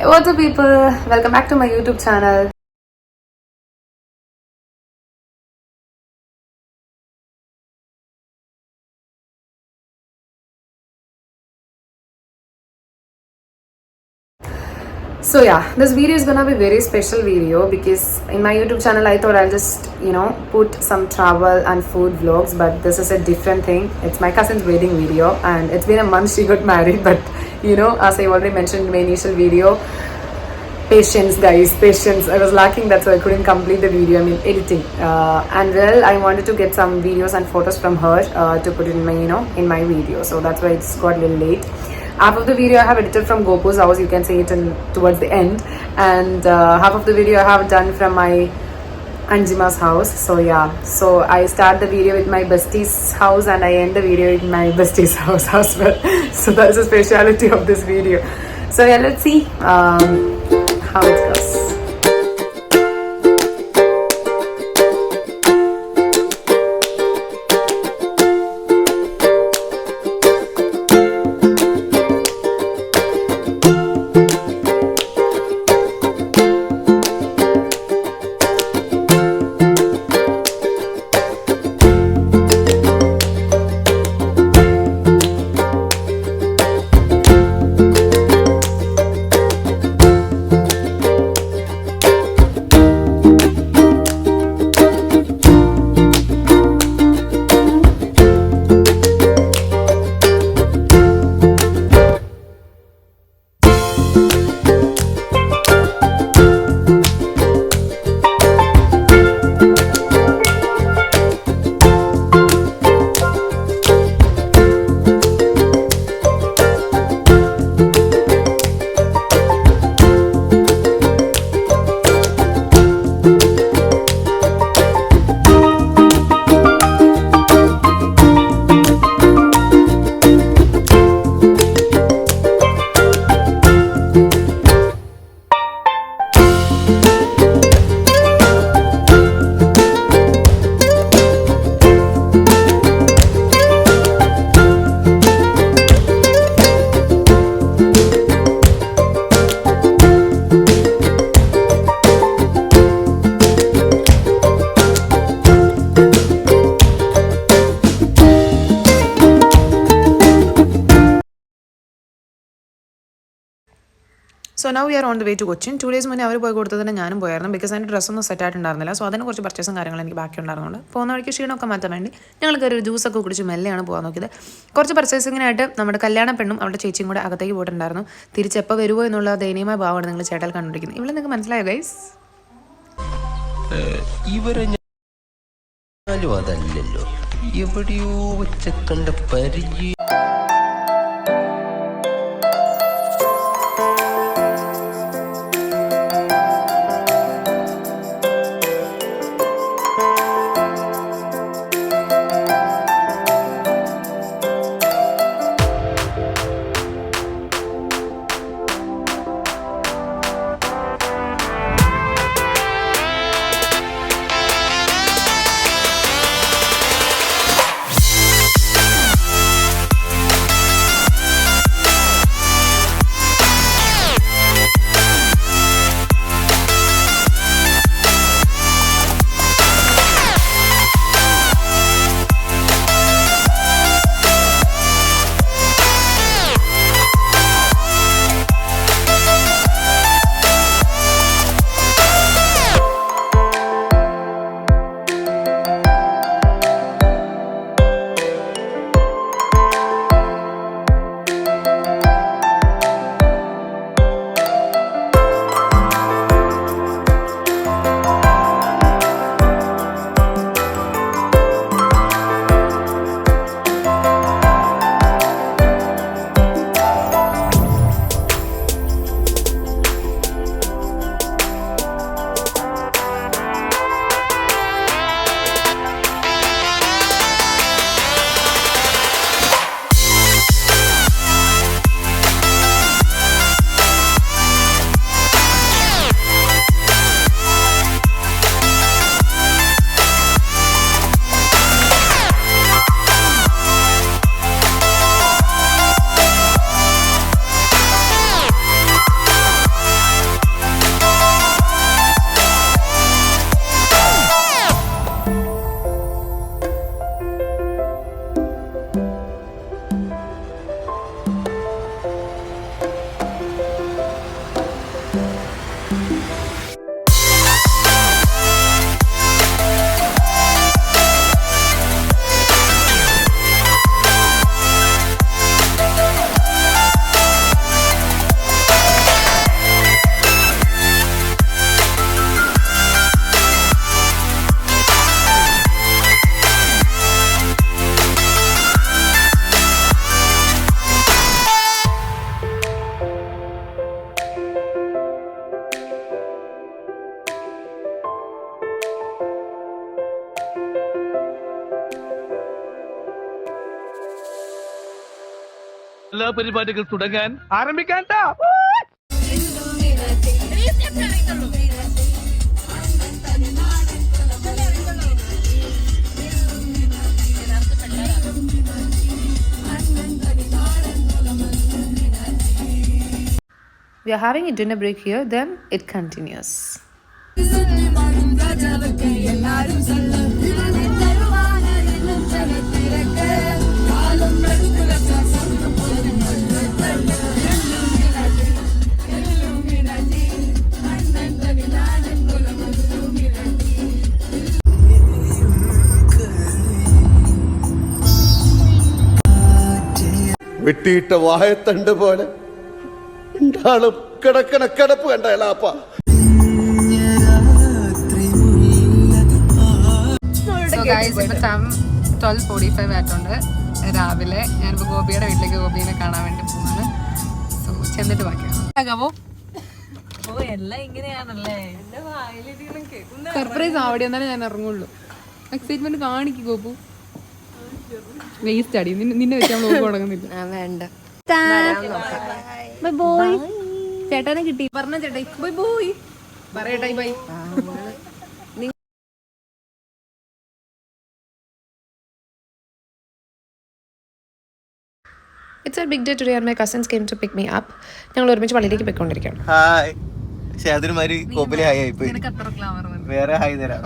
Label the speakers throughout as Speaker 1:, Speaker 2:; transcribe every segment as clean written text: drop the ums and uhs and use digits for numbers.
Speaker 1: What's up people, welcome back to my YouTube channel. So yeah, this video is gonna be very special video because in my YouTube channel I thought I'll just put some travel and food vlogs, but this is a different thing. It's my cousin's wedding video and it's been a month she got married, but as I already mentioned in my initial video, patience guys, patience. I was lacking that, so I couldn't complete the video. I mean editing, and well, I wanted to get some videos and photos from her to put in my in my video, so that's why it's got a little late. Half of the video I have edited from Gopu's house, you can see it towards the end, and half of the video I have done from my Anjima's house. So yeah, so I start the video with my bestie's house and I end the video with my bestie's house as well. So that's the speciality of this video. So yeah, let's see how it goes. So now we are on the way to Cochin. 2 days മുന്നേ അവർ പോയി കൊടുത്തതിന് ഞാനും പോയായിരുന്നു, because അതിൻ്റെ ഡ്രസ്സൊന്നും set ആയിട്ടുണ്ടായിരുന്നില്ല. So അതിന് കുറച്ച് പർച്ചേസും കാര്യങ്ങളും എനിക്ക് ബാക്കി ഉണ്ടായിരുന്നുണ്ട്. പോകുന്ന വഴിക്ക് ക്ഷീണമൊക്കെ മാറ്റാൻ വേണ്ടി ഞങ്ങൾ കയറി ജ്യൂസൊക്കെ കുടിച്ച് മെല്ലെയാണ് പോകാൻ നോക്കിയത്. കുറച്ച് പർച്ചേസിങ്ങിനായിട്ട് നമ്മുടെ കല്യാണ പെണ്ണും അവരുടെ ചേച്ചിയും കൂടെ അകത്തേക്ക് പോയിട്ടുണ്ടായിരുന്നു. തിരിച്ചെപ്പോൾ വരുമോ എന്നുള്ള ദയനീയമായ ഭാവമാണ് നിങ്ങൾ ചേട്ടാൽ കണ്ടുപിടിക്കുന്നത്. ഇവിടെ നിങ്ങൾക്ക് മനസ്സിലായോ ഗൈസ്?
Speaker 2: അതല്ലല്ലോ എവിടെയോ വെച്ച കണ്ട പരിചയം.
Speaker 3: കലാപരിപാടികൾ തുടങ്ങാൻ ആരംഭിക്കാൻ.
Speaker 1: We are having a dinner break here, then it continues.
Speaker 4: വെട്ടിയിട്ട വായത്തണ്ട് പോലെ രണ്ടാളും കിടക്കണ കിടപ്പ് കണ്ടേലാപ്പ.
Speaker 1: So guys, ഇപ്പോൾ ടൈം 12:45 ആയിട്ടുണ്ട് രാവിലെ. ഞാനിപ്പോൾ ഗോപിയുടെ വീട്ടിലേക്ക് ഗോപിനെ കാണാൻ വേണ്ടി പോവാണ്. സോ ചെന്നിട്ട് ബാക്കിയാണ്.
Speaker 5: എല്ലാം ഇങ്ങനെയാണല്ലേ.
Speaker 1: സർപ്രൈസ് അവിടെ വന്നാലേ ഞാൻ ഇറങ്ങുള്ളൂ. എക്സൈറ്റ്മെന്റ് കാണിക്കും ഗോപു. വേസ്റ്റ് അടി നിന്നെ വെച്ച് നമ്മൾ തുടങ്ങുന്നില്ല. വേണ്ട. Bye boy. ചേട്ടനെ കിട്ടി. പറഞ്ഞ ചേട്ടായി ബൈ ബോയ് പറയട്ടായി bye. It's a big day today and my cousins came to pick me up. ഞങ്ങൾ ഒരുമിച്ച് പള്ളിയിലേക്ക് പോയിക്കൊണ്ടിരിക്കുകയാണ്.
Speaker 6: ഹായ്. പക്ഷെ അതിനുമാതിരി കോപ്പിലെ ഹായ് ആയിപ്പോയി. വേറെ ഹായ് തരാം.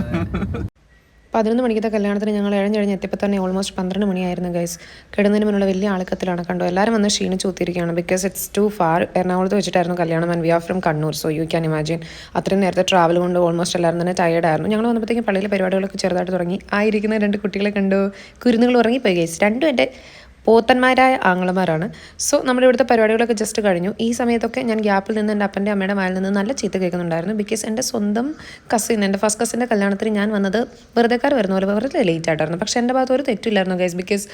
Speaker 1: 11 മണിക്കത്തെ കല്യാണത്തിന് ഞങ്ങൾ ഇഴഞ്ഞിഴഞ്ഞ് എത്തിയപ്പോൾ തന്നെ ഓൾമോസ്റ്റ് 12 മണിയായിരുന്നു ഗൈസ്. കിടന്നതിന് മുന്നുള്ള വലിയ ആൾക്കത്തിലാണ് കണ്ടോ. എല്ലാവരും വന്ന് ക്ഷീണിച്ച് ഒത്തിരിക്കുകയാണ് ബിക്കോസ് ഇറ്റ്സ് ടു ഫാർ. എറണാകുളത്ത് വെച്ചിട്ടായിരുന്നു കല്യാണം and we are from Kannur. So you can imagine അത്രയും നേരത്തെ ട്രാവൽ കൊണ്ട് ഓൾമോസ്റ്റ് എല്ലാവരും തന്നെ ടയേർഡായിരുന്നു. ഞങ്ങൾ വന്നപ്പോഴത്തേക്കും പള്ളിയിലെ പരിപാടികളൊക്കെ ചെറുതായിട്ട് തുടങ്ങി. ആയിരിക്കുന്ന 2 കുട്ടികളെ കണ്ടു. കുരുന്നുകൾ ഉറങ്ങിപ്പോയി ഗൈസ്. രണ്ടും എൻ്റെ പോത്തന്മാരായ ആങ്ങളമാരാണ്. സോ നമ്മുടെ ഇവിടുത്തെ പരിപാടികളൊക്കെ ജസ്റ്റ് കഴിഞ്ഞു. ഈ സമയത്തൊക്കെ ഞാൻ ഗ്യാപ്പിൽ നിന്ന് എൻ്റെ അപ്പൻ്റെ അമ്മയുടെ വായിൽ നിന്ന് നല്ല ചീത്ത കേൾക്കുന്നുണ്ടായിരുന്നു. ബിക്കോസ് എൻ്റെ സ്വന്തം കസിൻ, എൻ്റെ ഫസ്റ്റ് കസിൻ്റെ കല്യാണത്തിന് ഞാൻ വന്നത് വെറുതെക്കാർ വരുന്ന പോലെ വെറുതെ ലേറ്റ് ആയിട്ടായിരുന്നു. പക്ഷേ എൻ്റെ ഭാഗത്ത് ഒരു തെറ്റില്ലായിരുന്നു ഗൈസ്. ബിക്കോസ്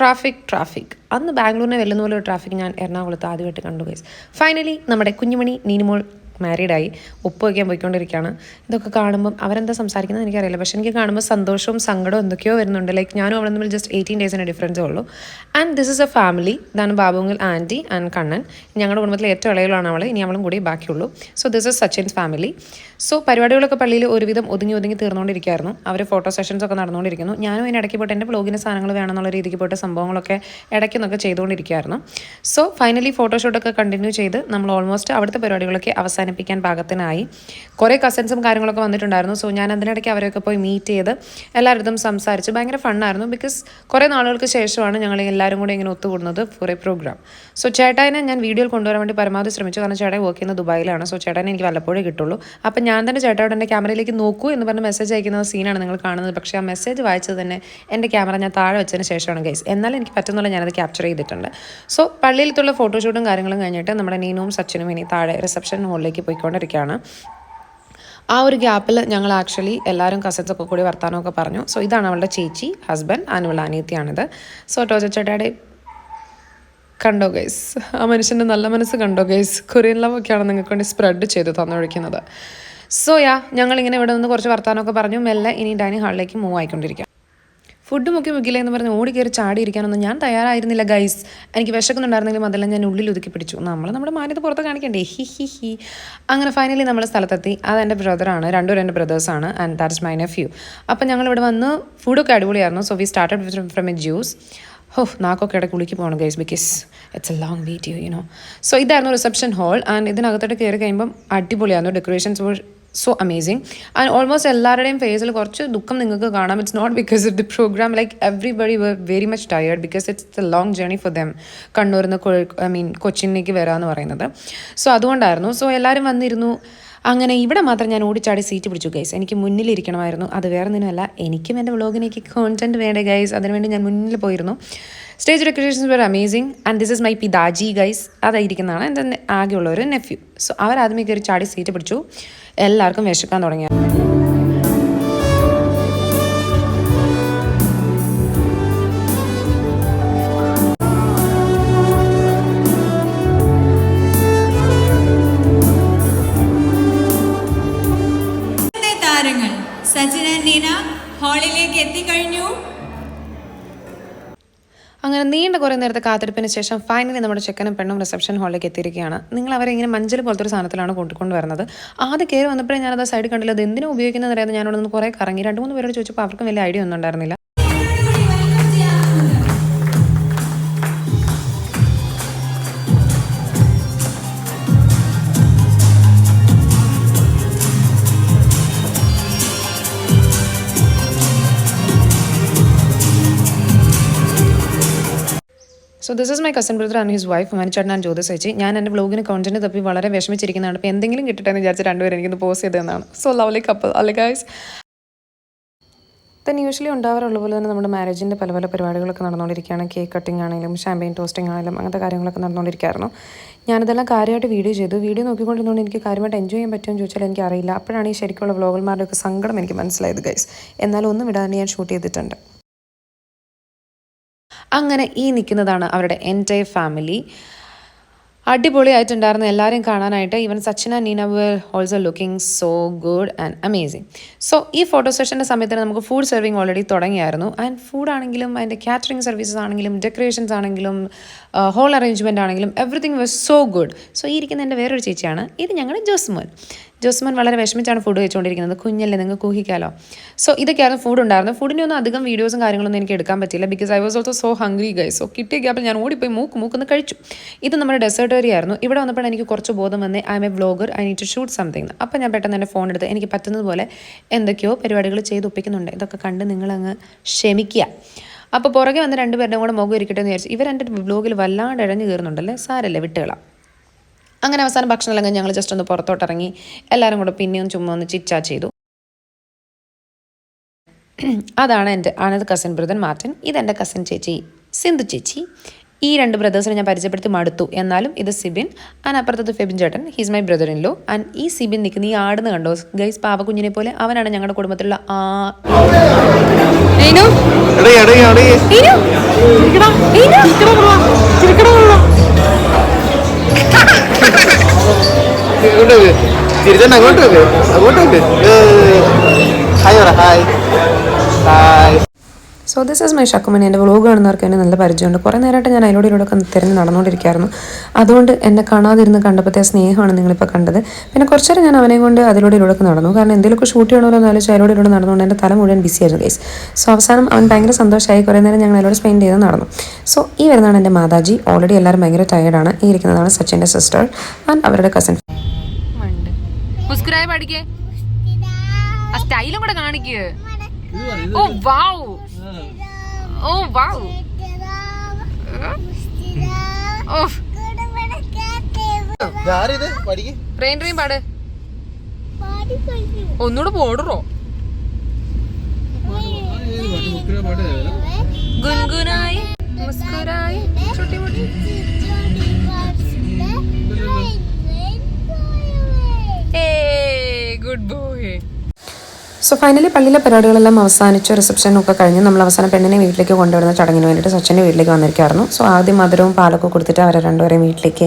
Speaker 1: ട്രാഫിക് അന്ന് ബാംഗ്ലൂരിനെ വെല്ലുന്ന പോലെ ഒരു ട്രാഫിക് ഞാൻ എറണാകുളത്ത് ആദ്യമായിട്ട് കണ്ടു ഗൈസ്. ഫൈനലി നമ്മുടെ കുഞ്ഞുമണി നീനുമോൾ മാരീഡായി ഒപ്പ് വയ്ക്കാൻ പോയിക്കൊണ്ടിരിക്കുകയാണ്. ഇതൊക്കെ കാണുമ്പം അവരെന്താ സംസാരിക്കുന്നത് എനിക്കറിയില്ല. പക്ഷേ എനിക്ക് കാണുമ്പോൾ സന്തോഷവും സങ്കടവും എന്തൊക്കെയോ വരുന്നുണ്ട്. ലൈക്ക് ഞാനും അവളും തമ്മിൽ ജസ്റ്റ് 18 ഡേയ്സിൻ്റെ ഡിഫറൻസേ ഉള്ളൂ. And this is A family. ഇതാണ് ബാബുങ്കിൽ ആൻറ്റി ആൻഡ് കണ്ണൻ. ഞങ്ങളുടെ കുടുംബത്തിലെ ഏറ്റവും ഇളയിലാണ് അവൾ. ഇനി അവളും കൂടി ബാക്കിയുള്ളൂ. So this is Sachin's family. So പരിപാടികളൊക്കെ പള്ളിയിൽ ഒരുവിധം ഒതുങ്ങി തീർന്നുകൊണ്ടിരിക്കുകയായിരുന്നു. അവർ ഫോട്ടോ സെഷൻസ് ഒക്കെ നടന്നുകൊണ്ടിരിക്കുന്നു. ഞാനും അതിനിടയ്ക്ക് പോയിട്ട് എൻ്റെ വ്ലോഗിന് സാധനങ്ങൾ വേണമെന്നുള്ള രീതിക്ക് പോയിട്ട് സംഭവങ്ങളൊക്കെ ഇടയ്ക്കുന്നൊക്കെ ചെയ്തുകൊണ്ടിരിക്കുകയായിരുന്നു. സോ ഫൈനലി ഫോട്ടോഷൂട്ടൊക്കെ കണ്ടിന്യൂ ചെയ്ത് നമ്മൾ ഓൾമോസ്റ്റ് അവിടുത്തെ പരിപാടികളൊക്കെ അവസാനിപ്പിക്കാൻ പാകത്തിനായി. കുറേ കസിൻസും കാര്യങ്ങളൊക്കെ വന്നിട്ടുണ്ടായിരുന്നു. സോ ഞാൻ അതിനിടയ്ക്ക് അവരൊക്കെ പോയി മീറ്റ് ചെയ്ത് എല്ലാവരും സംസാരിച്ച് ഭയങ്കര ഫണ്ണായിരുന്നു. ബിക്കോസ് കുറേ നാളുകൾക്ക് ശേഷമാണ് ഞങ്ങൾ എല്ലാവരും കൂടി ഇങ്ങനെ ഒത്തുകൂടുന്നത് ഫോർ എ പ്രോഗ്രാം. സോ ചേട്ടായിനെ ഞാൻ വീഡിയോയിൽ കൊണ്ടുവരാൻ വേണ്ടി പരമാവധി ശ്രമിച്ചു. കാരണം ചേട്ടായി വർക്ക് ചെയ്യുന്നത് ദുബായിലാണ്. സോ ചേട്ടാനെ എനിക്ക് വല്ലപ്പോഴേ കിട്ടുള്ളൂ. അപ്പം ഞാൻ തന്നെ ചേട്ടായോട് എൻ്റെ ക്യാമറയിലേക്ക് നോക്കൂ എന്ന് പറഞ്ഞ് മെസ്സേജ് അയക്കുന്ന സീനാണ് നിങ്ങൾ കാണുന്നത്. പക്ഷേ ആ മെസ്സേജ് വായിച്ചത് തന്നെ എൻ്റെ ക്യാമറ ഞാൻ താഴെ വെച്ചതിന് ശേഷമാണ് ഗൈസ്. എന്നാലും എനിക്ക് പറ്റുന്നുള്ള ഞാനത് ക്യാപ്ചർ ചെയ്തിട്ടുണ്ട്. സോ പള്ളിയിലത്തുള്ള ഫോട്ടോഷൂട്ടും കാര്യങ്ങളും കഴിഞ്ഞിട്ട് നമ്മുടെ നീനുവും സച്ചിനും ഇനി താഴെ റിസപ്ഷൻ ഹോളിലേക്ക് പോയിക്കൊണ്ടിരിക്കുകയാണ്. ആ ഒരു ഗ്യാപ്പിൽ ഞങ്ങൾ ആക്ച്വലി എല്ലാവരും കസിൻസൊക്കെ കൂടി വർത്താനമൊക്കെ പറഞ്ഞു. സോ ഇതാണ് അവളുടെ ചേച്ചി, ഹസ്ബൻഡ്, ആനുവൾ അനിയത്തിയാണിത്. സോ ടോജ ചേട്ടായുടെ കണ്ടോ ഗൈസ്, ആ മനുഷ്യൻ്റെ നല്ല മനസ്സ് കണ്ടോ ഗൈസ്. കൊറിയൻ ലവ് ഒക്കെയാണ് നിങ്ങൾക്ക് വേണ്ടി സ്പ്രെഡ് ചെയ്ത് തന്നൊഴിക്കുന്നത്. സോ ഞങ്ങളിങ്ങനെ ഇവിടെ നിന്ന് കുറച്ച് വർത്താനമൊക്കെ പറഞ്ഞു. മെല്ലെ ഇനി ഡൈനിങ് ഹാളിലേക്ക് മൂവ് ആയിക്കൊണ്ടിരിക്കുക. ഫുഡ് മുക്കില്ല എന്ന് പറഞ്ഞ് ഓടി കയറി ചാടിയിരിക്കാനൊന്നും ഞാൻ തയ്യാറായിരുന്നില്ല ഗൈസ്. എനിക്ക് വിശക്കുന്നുണ്ടായിരുന്നെങ്കിലും അതെല്ലാം ഞാൻ ഉള്ളിൽ ഒതുക്കി പിടിച്ചു. നമ്മുടെ മാന്യത പുറത്ത് കാണിക്കണ്ടേ, ഹി. അങ്ങനെ ഫൈനലി നമ്മൾ സ്ഥലത്തെത്തി. അതെൻ്റെ ബ്രദറാണ്, രണ്ടുപേരും എൻ്റെ ബ്രദേഴ്സാണ് and that is my nephew. അപ്പം ഞങ്ങളിവിടെ വന്ന് ഫുഡൊക്കെ അടിപൊളിയായിരുന്നു. So we started from a juice. നാക്കൊക്കെ ഇടയ്ക്ക് കുളിക്ക് പോകണം guys because it's a long video you know. So ഇതായിരുന്നു റിസപ്ഷൻ ഹാൾ ആൻഡ് ഇതിനകത്തോട്ട് കയറി കഴിയുമ്പം അടിപൊളിയായിരുന്നു. Decorations were so amazing and almost എല്ലാവരുടെയും ഫേസിൽ കുറച്ച് ദുഃഖം നിങ്ങൾക്ക് കാണാം. It's not because of the programme. Like everybody were very much tired because it's a long journey for them. കണ്ണൂരിൽ നിന്ന് കൊച്ചിനിലേക്ക് വരാമെന്ന് പറയുന്നത്. സോ അതുകൊണ്ടായിരുന്നു. സോ എല്ലാവരും വന്നിരുന്നു. അങ്ങനെ ഇവിടെ മാത്രം ഞാൻ ഓടിച്ചാടി സീറ്റ് പിടിച്ചു ഗൈസ്. എനിക്ക് മുന്നിലിരിക്കണമായിരുന്നു. അത് വേറെ ഒന്നിനുമല്ല, എനിക്കും എൻ്റെ വ്ളോഗിനേക്ക് കോണ്ടന്റ് വേണ്ടേ ഗൈസ്. അതിനുവേണ്ടി ഞാൻ മുന്നിൽ പോയിരുന്നു. Stage decorations were amazing and this is my pitaji guys. അതായിരിക്കുന്നതാണ് എൻ്റെ ആകെയുള്ള ഒരു നെഫ്യൂ. സോ അവരാദ്യമേ കയറി ചാടി സീറ്റ് പിടിച്ചു. എല്ലാവർക്കും വിശക്കാൻ തുടങ്ങി.
Speaker 7: താരങ്ങൾ സച്ചിൻ ആൻഡ് നീന ഹാളിലേക്ക് എത്തിക്കഴിഞ്ഞു.
Speaker 1: അങ്ങനെ നീണ്ട കുറേ നേരത്തെ കാത്തിരിപ്പിന് ശേഷം ഫൈനലി നമ്മുടെ ചെക്കനും പെണ്ണും റിസപ്ഷൻ ഹാളിലേക്ക് എത്തിയിരിക്കുകയാണ്. നിങ്ങൾ അവരെ ഇങ്ങനെ മഞ്ചൽ പോലത്തെ ഒരു സാധനത്തിലാണ് കൊണ്ടുവരുന്നത്. ആദ്യം കയറി വന്നപ്പോഴേ ഞാനത് സൈഡിൽ കണ്ടില്ല, അത് എന്തിനാ ഉപയോഗിക്കുന്നത് അറിയാതെ ഞാനവിടെ നിന്ന് കുറേ കറങ്ങി 2-3 പേരോട് ചോദിച്ചപ്പോൾ അവർക്കും വലിയ ഐഡിയ ഒന്നും ഉണ്ടായിരുന്നില്ല. So this is my cousin brother and his wife, Manichatan and Jyothi ചേച്ചി. ഞാൻ എൻ്റെ വ്ലോഗിന് കോണ്ടന്റ് തപ്പി വളരെ വിഷമിച്ചിരിക്കുന്നതാണ്. അപ്പോൾ എന്തെങ്കിലും കിട്ടട്ടെ എന്ന് വിചാരിച്ച് രണ്ടുപേരും എനിക്കൊന്ന് പോസ്റ്റ് ചെയ്തതെന്നാണ്. സോ ലവ്ലി കപ്പിൾ അല്ലേ ഗൈസ്. then യൂഷ്വലി ഉണ്ടാവാറുള്ള പോലെ തന്നെ നമ്മുടെ മാരേജിൻ്റെ പല പല പരിപാടികളൊക്കെ നടന്നുകൊണ്ടിരിക്കുകയാണ്. കേക്ക് കട്ടിംഗ് ആണെങ്കിലും ഷാമ്പെയിൻ ടോസ്റ്റിംഗ് ആണെങ്കിലും അങ്ങനത്തെ കാര്യങ്ങളൊക്കെ നടന്നുകൊണ്ടിരിക്കുകയായിരുന്നു. ഞാനിതെല്ലാം കാര്യമായിട്ട് വീഡിയോ ചെയ്തു. വീഡിയോ നോക്കിക്കൊണ്ടിരുന്നതുകൊണ്ട് എനിക്ക് കാര്യമായിട്ട് എൻജോയ് ചെയ്യാൻ പറ്റുമെന്ന് ചോദിച്ചാൽ എനിക്കറിയില്ല. അപ്പോഴാണ് ഈ ശരിക്കുള്ള വ്ലോഗർമാരുടെയൊക്കെ സങ്കടം എനിക്ക് മനസ്സിലായത് ഗൈസ്. എന്നാലും ഒന്നും വിടാതെ ഞാൻ ഷൂട്ട് ചെയ്തിട്ടുണ്ട്. അങ്ങനെ ഈ നിൽക്കുന്നതാണ് അവരുടെ എൻറ്റയർ ഫാമിലി. അടിപൊളിയായിട്ടുണ്ടായിരുന്നു എല്ലാവരെയും കാണാനായിട്ട്. Even Sachin and Neena were also looking so good and amazing. So ഈ ഫോട്ടോ സെഷൻ്റെ സമയത്ത് നമുക്ക് ഫുഡ് സെർവിങ് ഓൾറെഡി തുടങ്ങിയായിരുന്നു. ആൻഡ് ഫുഡാണെങ്കിലും അതിൻ്റെ കാറ്ററിംഗ് സർവീസസ് ആണെങ്കിലും ഡെക്കറേഷൻസ് ആണെങ്കിലും ഹോൾ അറേഞ്ച്മെൻ്റ് ആണെങ്കിലും everything was so good. So ഈ ഇരിക്കുന്ന എൻ്റെ വേറൊരു ചേച്ചിയാണ്. ഇത് ഞങ്ങളുടെ ജോസ്മോൻ വളരെ വിഷമിച്ചാണ് ഫുഡ് കഴിച്ചുകൊണ്ടിരിക്കുന്നത്. കുഞ്ഞല്ലേ, നിങ്ങൾക്ക് ഊഹിക്കാലോ. സോ ഇതൊക്കെയായിരുന്നു ഫുഡ് ഉണ്ടായിരുന്നത്. ഫുഡിൻ്റെ ഒന്നും അധികം വീഡിയോസും കാര്യങ്ങളൊന്നും എനിക്ക് എടുക്കാൻ പറ്റില്ല, because I was also so hungry guys. So കിട്ടിയ ഗ്യാപ്പിൽ ഞാൻ ഓടിപ്പോയി മൂക്കൊന്ന് കഴിച്ചു. ഇത് നമ്മുടെ ഡെസേർട്ട് ഏരിയ ആയിരുന്നു. ഇവിടെ വന്നപ്പോൾ എനിക്ക് കുറച്ച് ബോധം വന്നേ, I am a vlogger, I need to shoot something. അപ്പോൾ ഞാൻ പെട്ടെന്ന് എൻ്റെ ഫോൺ എടുത്ത് എനിക്ക് പറ്റുന്നത് പോലെ എന്തൊക്കെയോ പരിപാടികൾ ചെയ്ത് ഒപ്പിക്കുന്നുണ്ട്. ഇതൊക്കെ കണ്ട് നിങ്ങളങ്ങ് ക്ഷമിക്കുക. അപ്പോൾ പുറകെ വന്ന് രണ്ടുപേരുടെ കൂടെ മുഖം ഇരിക്കട്ടെ എന്ന് വിചാരിച്ചു. ഇവരെൻ്റെ വ്ലോഗിൽ വല്ലാണ്ട് ഇഴഞ്ഞു കയറുന്നുണ്ടല്ലേ, സാരല്ലേ വിട്ടുകളാം. അങ്ങനെ അവസാനം ഭക്ഷണമെല്ലാം കഴിഞ്ഞ് ഞങ്ങൾ ജസ്റ്റ് ഒന്ന് പുറത്തോട്ടിറങ്ങി എല്ലാവരും കൂടെ പിന്നെയും ചുമ്മാ ഒന്ന് ചിറ്റ് ചാറ്റ് ചെയ്തു. അതാണ് ആനത് കസിൻ ബ്രദർ മാർട്ടിൻ. ഇതെൻ്റെ കസിൻ ചേച്ചി സിന്ധു ചേച്ചി. ഈ രണ്ട് ബ്രദേഴ്സിനെ ഞാൻ പരിചയപ്പെടുത്തി മടുത്തു. എന്നാലും ഇത് സിബിൻ ആൻഡ് അപ്പുറത്തത് ഫെബിൻ ചേട്ടൻ, he's my brother in law. And ഈ സിബിൻ നിൽക്കുന്ന ഈ ആടുന്ന് കണ്ടോ ഗൈസ്, പാവക്കുഞ്ഞിനെ പോലെ. അവനാണ് ഞങ്ങളുടെ കുടുംബത്തിലുള്ള സോ ദിസ് ഈസ് മൈ ഷക്കുമണി. എൻ്റെ വ്ലോഗ് കാണുന്നവർക്ക് എന്നെ നല്ല പരിചയമുണ്ട്. കുറേ നേരമായിട്ട് ഞാൻ അതിലൂടെയൊക്കെ തിരഞ്ഞ് നടന്നുകൊണ്ടിരിക്കുകയായിരുന്നു. അതുകൊണ്ട് എന്നെ കാണാതിരുന്ന് കണ്ടപ്പോഴത്തെ സ്നേഹമാണ് നിങ്ങളിപ്പോൾ കണ്ടത്. പിന്നെ കുറച്ച് നേരം ഞാൻ അവനെ കൊണ്ട് അതിലൂടെയൊക്കെ നടന്നു. കാരണം എന്തെങ്കിലുമൊക്കെ ഷൂട്ട് ചെയ്യണമല്ലോ എന്നാലും അതിലൂടെ നടന്നുകൊണ്ട് എൻ്റെ തല മുഴുവൻ ബിസി ആയിരുന്നു ഗൈസ്. സോ അവസാനം അവൻ ഭയങ്കര സന്തോഷമായി. കുറേ നേരം ഞങ്ങൾ അതിലൂടെ സ്പെൻഡ് ചെയ്ത് നടന്നു. സോ ഈ വരുന്നതാണ് എൻ്റെ മാതാജി. ഓൾറെഡി എല്ലാവരും ഭയങ്കര ടയർഡാണ്. ഈ ഇരിക്കുന്നതാണ് സച്ചിൻ്റെ സിസ്റ്റർ ആൻഡ് അവരുടെ കസിൻ. സ്റ്റൈലും കൂടെ കാണിക്കുക. ഓ വാവ്, ഓ വാവ്, ട്രെയിൻ പാട് ഒന്നുകൂടെ പോടറോ. ഗുൻഗുനായി മുസ്കുരായി ചുട്ടി മുട്ടി. Good boy. സോ ഫൈനലി പള്ളിയിലെ പരിപാടികളെല്ലാം അവസാനിച്ചു. റിസപ്ഷനൊക്കെ കഴിഞ്ഞ് നമ്മൾ അവസാനം പെണ്ണിനെ വീട്ടിലേക്ക് കൊണ്ടുവരുന്ന ചടങ്ങിന് വേണ്ടിയിട്ട് സച്ചിൻ്റെ വീട്ടിലേക്ക് വന്നിരിക്കുകയായിരുന്നു. സോ ആദ്യം മധുരവും പാലൊക്കെ കൊടുത്തിട്ട് അവരെ രണ്ടുപേരെയും വീട്ടിലേക്ക്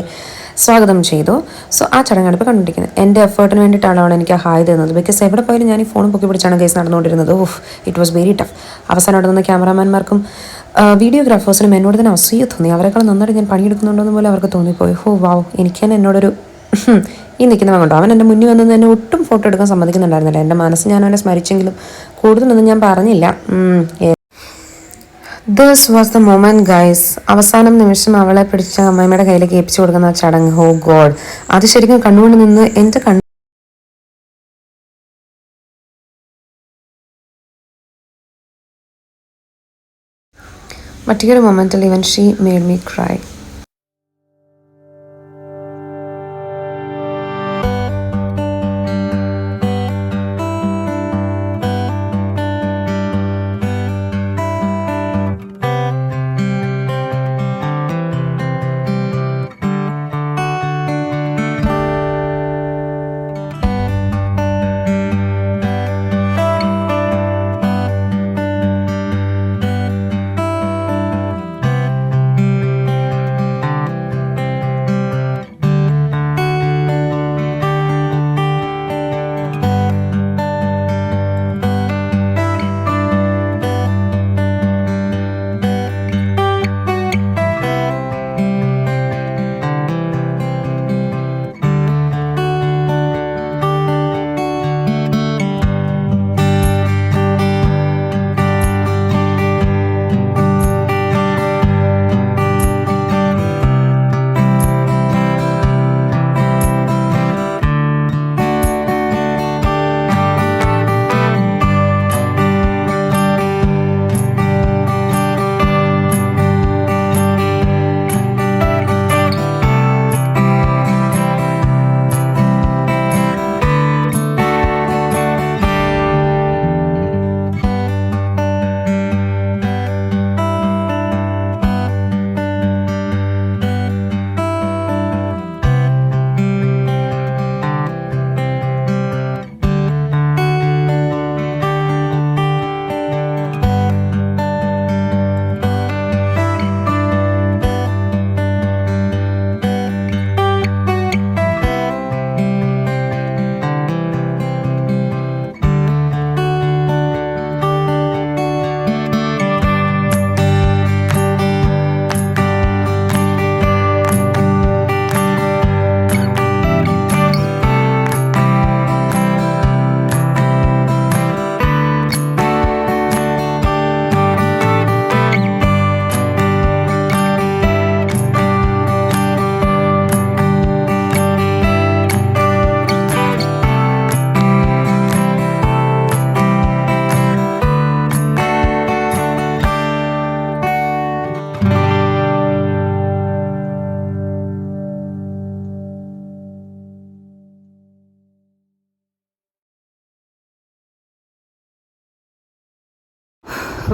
Speaker 1: സ്വാഗതം ചെയ്തു. സോ ആ ചടങ്ങാണ് ഇപ്പോൾ കണ്ടുപിടിക്കുന്നത്. എൻ്റെ എഫേർട്ടിന് വേണ്ടിയിട്ടാണ് അവൾ എനിക്ക് ഹായ് തരുന്നത്. ബിക്കോസ് എവിടെ പോയാലും ഞാൻ ഈ ഫോൺ പൊക്കി പിടിച്ചാണ് കേസ് നടന്നുകൊണ്ടിരുന്നത്. ഓഫ്, ഇറ്റ് വാസ് വെരി ടഫ്. അവസാനം അവിടെ നിന്ന് ക്യാമറാമാൻമാർക്കും വീഡിയോഗ്രാഫേഴ്സിനും എന്നോട് തന്നെ അസൂയ തോന്നി. അവരെക്കാൾ നന്നായിട്ട് ഞാൻ പണിയെടുക്കുന്നുണ്ടെന്ന് പോലെ അവർക്ക് തോന്നിപ്പോയി. ഹോ വാവ്, എനിക്ക് തന്നെ എന്നോടൊരു ഈ നിൽക്കുന്നവൻ കണ്ടോ, അവൻ എൻ്റെ മുന്നിൽ വന്നത് എന്നെ ഒട്ടും ഫോട്ടോ എടുക്കാൻ സമ്മതിക്കുന്നുണ്ടായിരുന്നില്ല. എൻ്റെ മനസ്സ് ഞാൻ അവനെ സ്മരിച്ചെങ്കിലും കൂടുതലൊന്നും ഞാൻ പറഞ്ഞില്ല. This was the moment guys. അവസാനം നിമിഷം അവളെ പിടിച്ച അമ്മയുടെ കയ്യിലേക്ക് ഏൽപ്പിച്ചു കൊടുക്കുന്ന ആ ചടങ്ങ്. ഹോ ഗോഡ്, അത് ശരിക്കും കണ്ണുകൊണ്ട് നിന്ന് എൻ്റെ മറ്റൊരു മൊമെന്റിൽ even she made me cry.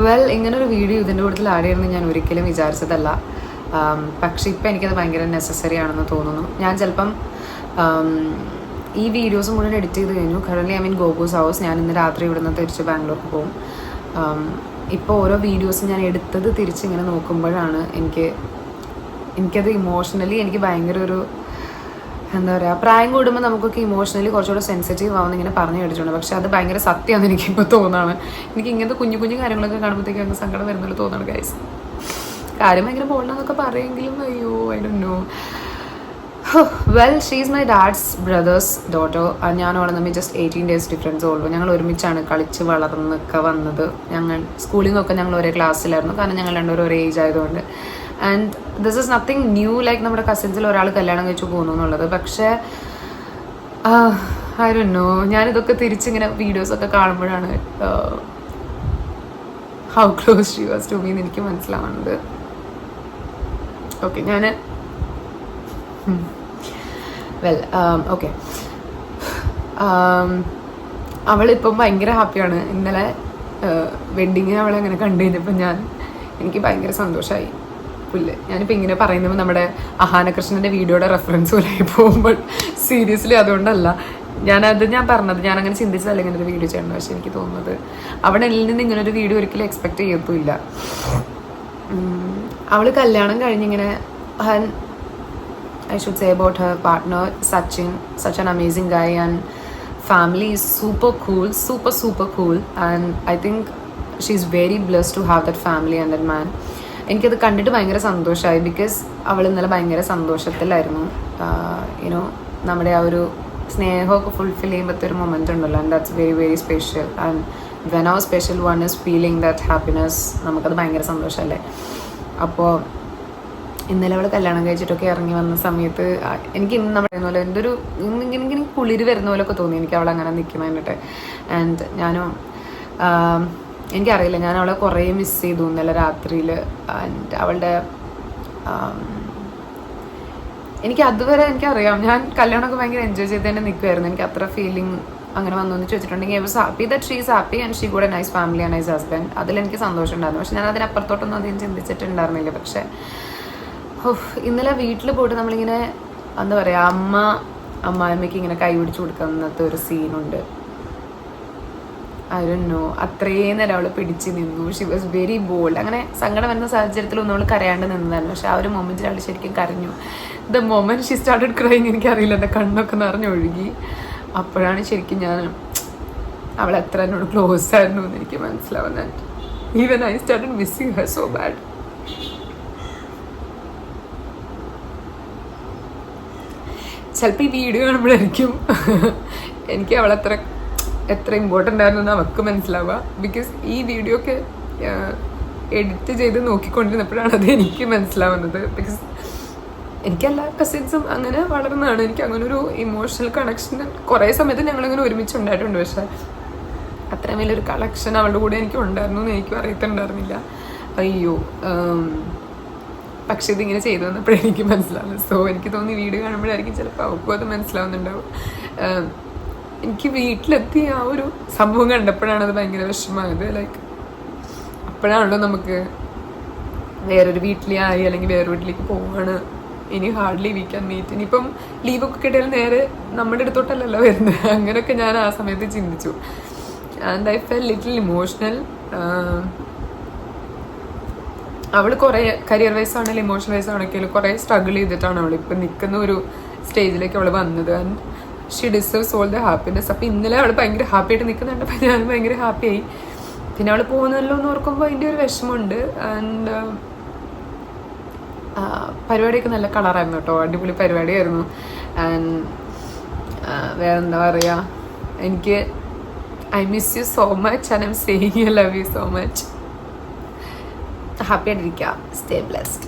Speaker 1: Well, ഇങ്ങനൊരു വീഡിയോ ഇതിൻ്റെ കൂടുതൽ ആഡ് ചെയ്യണമെന്ന് ഞാൻ ഒരിക്കലും വിചാരിച്ചതല്ല. പക്ഷെ ഇപ്പം എനിക്കത് ഭയങ്കര നെസസറി ആണെന്ന് തോന്നുന്നു. ഞാൻ ചിലപ്പം ഈ വീഡിയോസ് മുഴുവൻ എഡിറ്റ് ചെയ്ത് കഴിഞ്ഞു. കറൻറ്റ്ലി ഐ മീൻ ഗോഗൂസ് ഹൗസ്. ഞാൻ ഇന്ന് രാത്രി ഇവിടുന്ന് തിരിച്ച് ബാംഗ്ലൂർക്ക് പോകും. ഇപ്പോൾ ഓരോ വീഡിയോസും ഞാൻ എടുത്തത് തിരിച്ചിങ്ങനെ നോക്കുമ്പോഴാണ് എനിക്കത് ഇമോഷണലി എനിക്ക് ഭയങ്കര ഒരു എന്താ പറയുക, പ്രായം കൂടുമ്പോൾ നമുക്കൊക്കെ ഇമോഷണലി കുറച്ചുകൂടെ സെൻസിറ്റീവ് ആവുമെന്ന് ഇങ്ങനെ പറഞ്ഞു കേട്ടിട്ടുണ്ട്. പക്ഷെ അത് ഭയങ്കര സത്യമാണെന്ന് എനിക്കിപ്പോൾ തോന്നാണ്. എനിക്ക് ഇങ്ങനത്തെ കുഞ്ഞു കുഞ്ഞു കാര്യങ്ങളൊക്കെ കാണുമ്പോഴത്തേക്കും അങ്ങ് സങ്കടം വരുന്നല്ലോ തോന്നണം ഗൈസ്. കാര്യം ഭയങ്കര പോകണമെന്നൊക്കെ പറയുമെങ്കിലും അയ്യോ I don't know. Well, she is my dads brothers daughter. ഞാൻ അവളെ തമ്മിൽ ജസ്റ്റ് 18 days ഡിഫറൻസ് ഉള്ളൂ. ഞങ്ങൾ ഒരുമിച്ചാണ് കളിച്ച് വളർന്നൊക്കെ വന്നത്. ഞങ്ങൾ സ്കൂളിങ്ങൊക്കെ ഞങ്ങൾ ഒരേ ക്ലാസ്സിലായിരുന്നു, കാരണം ഞങ്ങൾ രണ്ടുപേരും ഒരേ ഏജ് ആയതുകൊണ്ട്. And this is nothing new, like നമ്മുടെ കസിൻസിൽ ഒരാൾ കല്യാണം കഴിച്ചു പോകുന്നു എന്നുള്ളത്. പക്ഷേ ഐ ഡോണ്ട് നോ, ഞാനിതൊക്കെ തിരിച്ചിങ്ങനെ വീഡിയോസൊക്കെ കാണുമ്പോഴാണ് how close she was to me എന്ന് എനിക്ക് മനസ്സിലാവുന്നത്. ഓക്കെ, ഞാൻ വെൽ ഓക്കെ, അവളിപ്പം ഭയങ്കര ഹാപ്പിയാണ്. ഇന്നലെ വെഡ്ഡിങ്ങിന് അവളെ അങ്ങനെ കണ്ടു കഴിഞ്ഞപ്പോൾ എനിക്ക് ഭയങ്കര സന്തോഷമായി. പുല്ല്, ഞാനിപ്പോൾ ഇങ്ങനെ പറയുമ്പോൾ നമ്മുടെ അഹാനകൃഷ്ണൻ്റെ വീഡിയോയുടെ റെഫറൻസ് പോലെ പോകുമ്പോൾ സീരിയസ്ലി അതുകൊണ്ടല്ല ഞാൻ പറഞ്ഞത്. ഞാനങ്ങനെ ചിന്തിച്ചതല്ല ഇങ്ങനെ ഒരു വീഡിയോ ചെയ്യണം. പക്ഷെ എനിക്ക് തോന്നുന്നത് അവിടെ എന്നിൽ നിന്ന് ഇങ്ങനൊരു വീഡിയോ ഒരിക്കലും എക്സ്പെക്റ്റ് ചെയ്യത്തുമില്ല. അവൾ കല്യാണം കഴിഞ്ഞിങ്ങനെ I should say about her partner Sachin, such an amazing guy, and family is super cool, super cool, and I think she's very blessed to have that family and that man. എനിക്കത് കണ്ടിട്ട് ഭയങ്കര സന്തോഷമായി. Because അവൾ ഇന്നലെ ഭയങ്കര സന്തോഷത്തിലായിരുന്നു. You know നമ്മുടെ ആ ഒരു സ്നേഹമൊക്കെ ഫുൾഫിൽ ചെയ്യുമ്പോഴത്തെ ഒരു മൊമെൻ്റ് ഉണ്ടല്ലോ, and that's very very special. And when our special one is feeling that happiness, നമുക്കത് ഭയങ്കര സന്തോഷമല്ലേ. അപ്പോൾ ഇന്നലെ അവൾ കല്യാണം കഴിച്ചിട്ടൊക്കെ ഇറങ്ങി വന്ന സമയത്ത് എനിക്ക് ഇന്ന് നമ്മൾ പറയുന്ന പോലെ എന്തൊരു ഇങ്ങനെ കുളിര് വരുന്ന പോലെയൊക്കെ തോന്നി എനിക്ക് അവൾ അങ്ങനെ നിൽക്കുന്ന കണ്ടിട്ട്. ആൻഡ് എനിക്കറിയില്ല, ഞാൻ അവളെ കുറേ മിസ് ചെയ്തു ഇന്നലെ രാത്രിയിൽ. ആൻഡ് അവളുടെ എനിക്ക് അതുവരെ എനിക്കറിയാം, ഞാൻ കല്യാണമൊക്കെ ഭയങ്കര എൻജോയ് ചെയ്ത് തന്നെ നിൽക്കുമായിരുന്നു. എനിക്ക് അത്ര ഫീലിംഗ് അങ്ങനെ വന്നു എന്ന് ചോദിച്ചിട്ടുണ്ടെങ്കിൽ I was happy that she is happy and she got A nice family and nice husband. അതിലെനിക്ക് സന്തോഷം ഉണ്ടായിരുന്നു. പക്ഷെ ഞാൻ അതിനപ്പുറത്തോട്ടൊന്നും അധികം ചിന്തിച്ചിട്ടുണ്ടായിരുന്നില്ല. പക്ഷേ ഇന്നലെ വീട്ടിൽ പോയിട്ട് നമ്മളിങ്ങനെ എന്താ പറയുക, അമ്മായിമ്മയ്ക്ക് ഇങ്ങനെ കൈ പിടിച്ചു കൊടുക്കുന്നത്തെ ഒരു സീനുണ്ട്. ഐ ഡോണ്ട് നോ, അത്രയും നേരം അവൾ പിടിച്ച് നിന്നു. She was very bold. അങ്ങനെ സങ്കടം വരുന്ന സാഹചര്യത്തിലൊന്നും അവൾ കരയാണ്ട് നിന്നതായിരുന്നു. പക്ഷെ ആ ഒരു മൊമെൻറ്റിൽ അവൾ ശരിക്കും കരഞ്ഞു. The moment she started crying, എനിക്കറിയില്ല, എൻ്റെ കണ്ണൊക്കെ നിറഞ്ഞൊഴുകി. അപ്പോഴാണ് ശരിക്കും ഞാൻ അവൾ എത്ര എന്നോട് ക്ലോസ് ആയിരുന്നു എന്ന് എനിക്ക് മനസ്സിലാവുന്നത്. Even I started missing her so bad. ചിലപ്പോൾ ഈ വീഡിയോ കാണുമ്പോഴായിരിക്കും എനിക്ക് അവളെത്ര ഇമ്പോർട്ടൻ്റ് ആയിരുന്നു എന്ന് അവൾക്ക് മനസ്സിലാവുക. ബിക്കോസ് ഈ വീഡിയോ ഒക്കെ എഡിറ്റ് ചെയ്ത് നോക്കിക്കൊണ്ടിരുന്നപ്പോഴാണ് അത് എനിക്ക് മനസ്സിലാവുന്നത്. ബിക്കോസ് എനിക്കെല്ലാ കസിൻസും അങ്ങനെ വളർന്നതാണ്. എനിക്ക് അങ്ങനെ ഒരു ഇമോഷണൽ കണക്ഷൻ കുറേ സമയത്ത് ഞങ്ങളിങ്ങനെ ഒരുമിച്ചുണ്ടായിട്ടുണ്ട്. പക്ഷേ അത്രയും വലിയൊരു കണക്ഷൻ അവളുടെ കൂടെ എനിക്ക് ഉണ്ടായിരുന്നു എന്ന് എനിക്കും അറിയത്തുണ്ടായിരുന്നില്ല. അയ്യോ, പക്ഷെ ഇതിങ്ങനെ ചെയ്തു വന്നപ്പോഴേ എനിക്ക് മനസ്സിലാവുന്നത്. സോ എനിക്ക് തോന്നി വീഡിയോ കാണുമ്പോഴായിരിക്കും ചിലപ്പോൾ അവൾക്കും അത് മനസ്സിലാവുന്നുണ്ടാവും. എനിക്ക് വീട്ടിലെത്തി ആ ഒരു സംഭവം കണ്ടപ്പോഴാണ് അത് ഭയങ്കര വിഷമമായത്. ലൈക്ക് അപ്പോഴാണല്ലോ നമുക്ക് വേറൊരു വീട്ടിലായി അല്ലെങ്കിൽ വേറെ വീട്ടിലേക്ക് പോവുകയാണ്, ഇനി ഹാർഡ്ലി വി ക്യാൻ മീറ്റ്, ഇനിയിപ്പം ലീവൊക്കെ കിട്ടിയാൽ നേരെ നമ്മുടെ അടുത്തോട്ടല്ലല്ലോ വരുന്നത്. അങ്ങനെയൊക്കെ ഞാൻ ആ സമയത്ത് ചിന്തിച്ചു. And I felt little emotional. അവൾ കുറേ കരിയർ വൈസ് ആണെങ്കിലും ഇമോഷണൽ വൈസ് ആണെങ്കിലും കുറേ സ്ട്രഗിൾ ചെയ്തിട്ടാണ് അവളിപ്പോൾ നിൽക്കുന്ന ഒരു സ്റ്റേജിലേക്ക് അവൾ വന്നത്. And she deserves all the happiness. അപ്പോൾ ഇന്നലെ അവൾ ഭയങ്കര ഹാപ്പി ആയിട്ട് നിൽക്കുന്നുണ്ടപ്പോൾ ഞാൻ ഭയങ്കര ഹാപ്പിയായി. പിന്നെ അവൾ പോകുന്നല്ലോ എന്ന് ഓർക്കുമ്പോൾ അതിൻ്റെ ഒരു വിഷമമുണ്ട്. ആൻഡ് പരിപാടിയൊക്കെ നല്ല കളറായിരുന്നു കേട്ടോ, അടിപൊളി പരിപാടിയായിരുന്നു. ആൻഡ് വേറെന്താ പറയുക, എനിക്ക് I miss you so much and I'm saying I love you so much. Happy ആയിട്ടിരിക്കുക. Stay blessed.